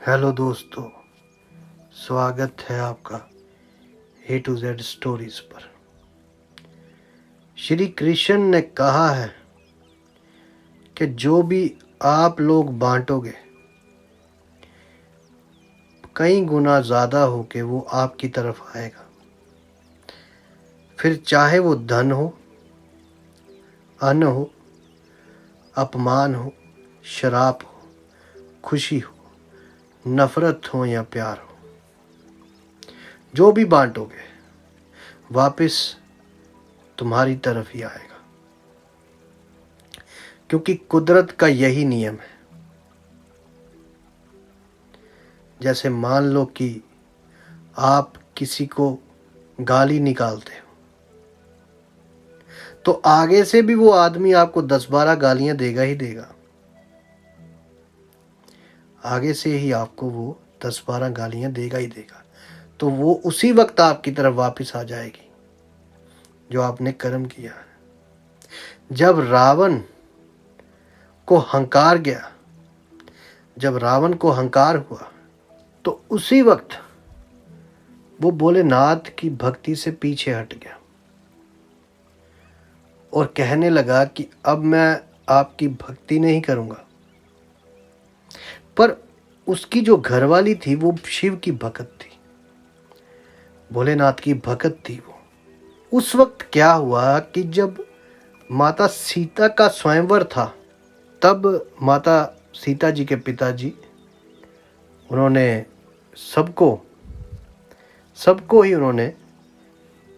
Hello दोस्तों, स्वागत है आपका A to Z स्टोरीज पर। श्री कृष्ण ने कहा है कि जो भी आप लोग बांटोगे कई गुना ज़्यादा होके वो आपकी तरफ आएगा। फिर चाहे वो धन हो, अन्न हो, अपमान हो, शराब हो, खुशी हो, नफरत हो या प्यार हो, जो भी बांटोगे वापस तुम्हारी ही आएगा, क्योंकि कुदरत का यही नियम है। जैसे मान लो कि आप किसी को गाली निकालते हो, तो आगे से भी वो आदमी आपको 10-12 गालियां देगा ही देगा। आगे से ही आपको वो 10-12 गालियां देगा ही देगा। तो वो उसी वक्त आपकी तरफ वापस आ जाएगी जो आपने कर्म किया है। जब रावण को हंकार हुआ तो उसी वक्त वो भोलेनाथ की भक्ति से पीछे हट गया और कहने लगा कि अब मैं आपकी भक्ति नहीं करूंगा। पर उसकी जो घरवाली थी वो शिव की भक्त थी, भोलेनाथ की भक्त थी वो। उस वक्त क्या हुआ कि जब माता सीता का स्वयंवर था, तब माता सीता जी के पिताजी उन्होंने सबको ही उन्होंने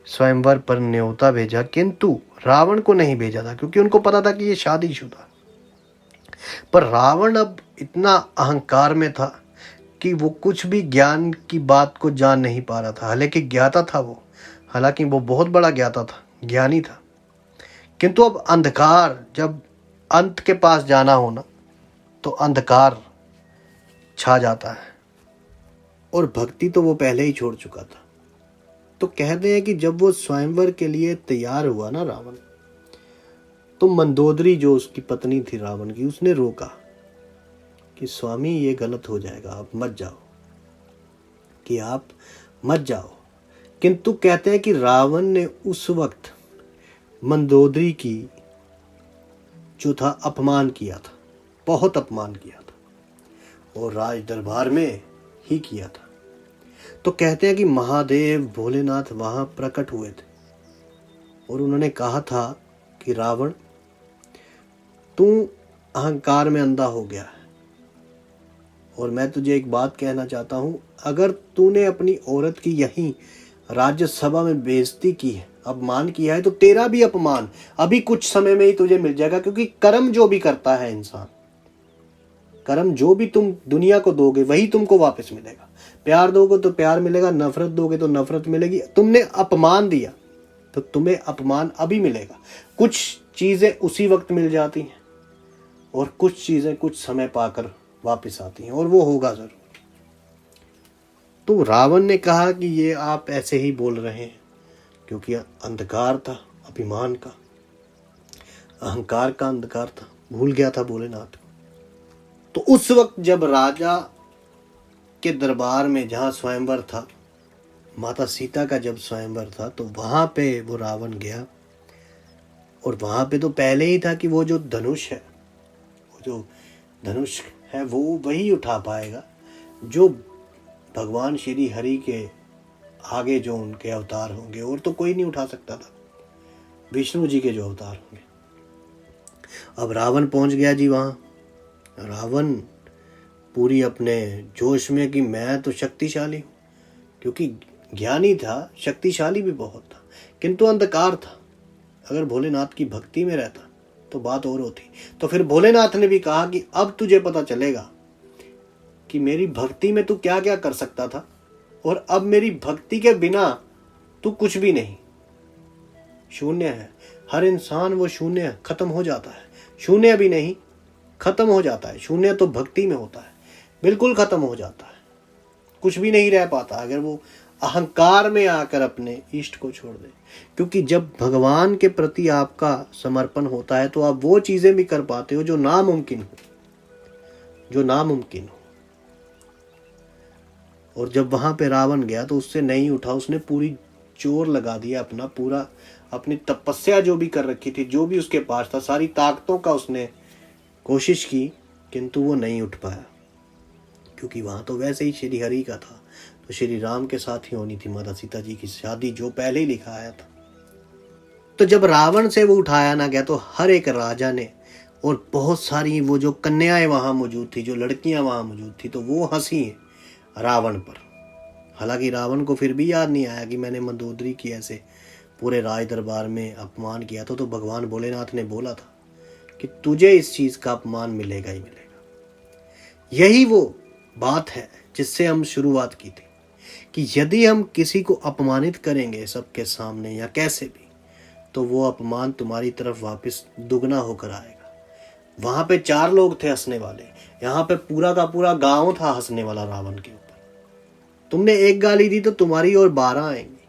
स्वयंवर पर न्योता भेजा, किंतु रावण को नहीं भेजा था, क्योंकि उनको पता था कि ये शादीशुदा। पर रावण अब इतना अहंकार में था कि वो कुछ भी ज्ञान की बात को जान नहीं पा रहा था। हालांकि वो बहुत बड़ा ज्ञानी था, किंतु अब अंधकार, जब अंत के पास जाना हो ना, तो अंधकार छा जाता है। और भक्ति तो वो पहले ही छोड़ चुका था। तो कहते हैं कि जब वो स्वयंवर के लिए तैयार हुआ ना रावण, तो मंदोदरी जो उसकी पत्नी थी रावण की, उसने रोका कि स्वामी ये गलत हो जाएगा, आप मत जाओ। किंतु कहते हैं कि रावण ने उस वक्त मंदोदरी की जो था अपमान किया था, बहुत अपमान किया था, और राज दरबार में ही किया था। तो कहते हैं कि महादेव भोलेनाथ वहां प्रकट हुए थे और उन्होंने कहा था कि रावण, तू अहंकार में अंधा हो गया है और मैं तुझे एक बात कहना चाहता हूं, अगर तूने अपनी औरत की यहीं राज्यसभा में बेइज्जती की है, अपमान किया है, तो तेरा भी अपमान अभी कुछ समय में ही तुझे मिल जाएगा। क्योंकि कर्म जो भी करता है इंसान, कर्म जो भी तुम दुनिया को दोगे वही तुमको वापस मिलेगा। प्यार दोगे तो प्यार मिलेगा, नफरत दोगे तो नफरत मिलेगी। तुमने अपमान दिया तो तुम्हें अपमान अभी मिलेगा। कुछ चीजें उसी वक्त मिल जाती हैं और कुछ चीजें कुछ समय पाकर वापस आती हैं, और वो होगा जरूर। तो रावण ने कहा कि ये आप ऐसे ही बोल रहे हैं, क्योंकि अंधकार था, अभिमान का, अहंकार का अंधकार था, भूल गया था भोलेनाथ को। तो उस वक्त जब राजा के दरबार में जहां स्वयंवर था, माता सीता का जब स्वयंवर था, तो वहां पे वो रावण गया। और वहां पे तो पहले ही था कि वो जो धनुष है वो वही उठा पाएगा जो भगवान श्री हरि के आगे जो उनके अवतार होंगे, और तो कोई नहीं उठा सकता था, विष्णु जी के जो अवतार होंगे। अब रावण पहुंच गया जी वहां। रावण पूरी अपने जोश में कि मैं तो शक्तिशाली हूं, क्योंकि ज्ञानी था, शक्तिशाली भी बहुत था, किंतु अंधकार था। अगर भोलेनाथ की भक्ति में रहता तो बात और होती। तो फिर भोलेनाथ ने भी कहा कि अब तुझे पता चलेगा कि मेरी भक्ति में तू क्या क्या कर सकता था, और अब मेरी भक्ति के बिना तू कुछ भी नहीं, शून्य है। हर इंसान वो शून्य खत्म हो जाता है, शून्य भी नहीं, खत्म हो जाता है। शून्य तो भक्ति में होता है, बिल्कुल खत्म हो जाता है, कुछ भी नहीं रह पाता अगर वो अहंकार में आकर अपने इष्ट को छोड़ दे। क्योंकि जब भगवान के प्रति आपका समर्पण होता है तो आप वो चीजें भी कर पाते हो जो नामुमकिन हो। और जब वहाँ पे रावण गया तो उससे नहीं उठा, उसने पूरी जोर लगा दिया, अपना पूरा अपनी तपस्या जो भी कर रखी थी, जो भी उसके पास था, सारी ताकतों का उसने कोशिश की, किंतु वो नहीं उठ पाया, क्योंकि वहाँ तो वैसे ही श्री हरि का था, तो श्री राम के साथ ही होनी थी माता सीता जी की शादी, जो पहले ही लिखा आया था। तो जब रावण से वो उठाया ना गया तो हर एक राजा ने और बहुत सारी वो जो कन्याएं वहाँ मौजूद थी, जो लड़कियां वहाँ मौजूद थी, तो वो हंसी रावण पर। हालांकि रावण को फिर भी याद नहीं आया कि मैंने मंदोदरी की ऐसे पूरे राज दरबार में अपमान किया था, तो भगवान भोलेनाथ ने बोला था कि तुझे इस चीज का अपमान मिलेगा ही मिलेगा। यही वो बात है जिससे हम शुरुआत की थी कि यदि हम किसी को अपमानित करेंगे सबके सामने या कैसे भी, तो वो अपमान तुम्हारी तरफ वापस दुगना होकर आएगा। वहां पे 4 लोग थे हंसने वाले, यहाँ पे पूरा का पूरा गांव था हंसने वाला रावण के ऊपर। तुमने एक गाली दी तो तुम्हारी ओर 12 आएंगे।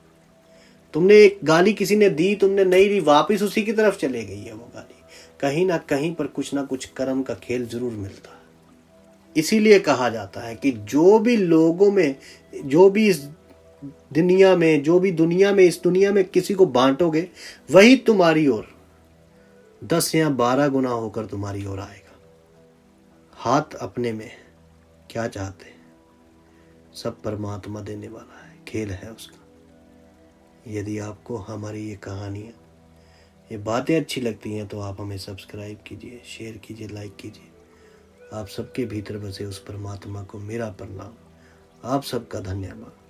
तुमने एक गाली किसी ने दी, तुमने नहीं दी, वापिस उसी की तरफ चले गई है वो गाली। कहीं ना कुछ कर्म का खेल जरूर मिलता है। इसीलिए कहा जाता है कि जो भी लोगों में, जो भी इस दुनिया में, इस दुनिया में किसी को बांटोगे, वही तुम्हारी ओर 10 या 12 गुना होकर तुम्हारी ओर आएगा। हाथ अपने में क्या चाहते हैं, सब परमात्मा देने वाला है, खेल है उसका। यदि आपको हमारी ये कहानियाँ, ये बातें अच्छी लगती हैं तो आप हमें सब्सक्राइब कीजिए, शेयर कीजिए, लाइक कीजिए। आप सबके भीतर बसे उस परमात्मा को मेरा प्रणाम। आप सबका धन्यवाद।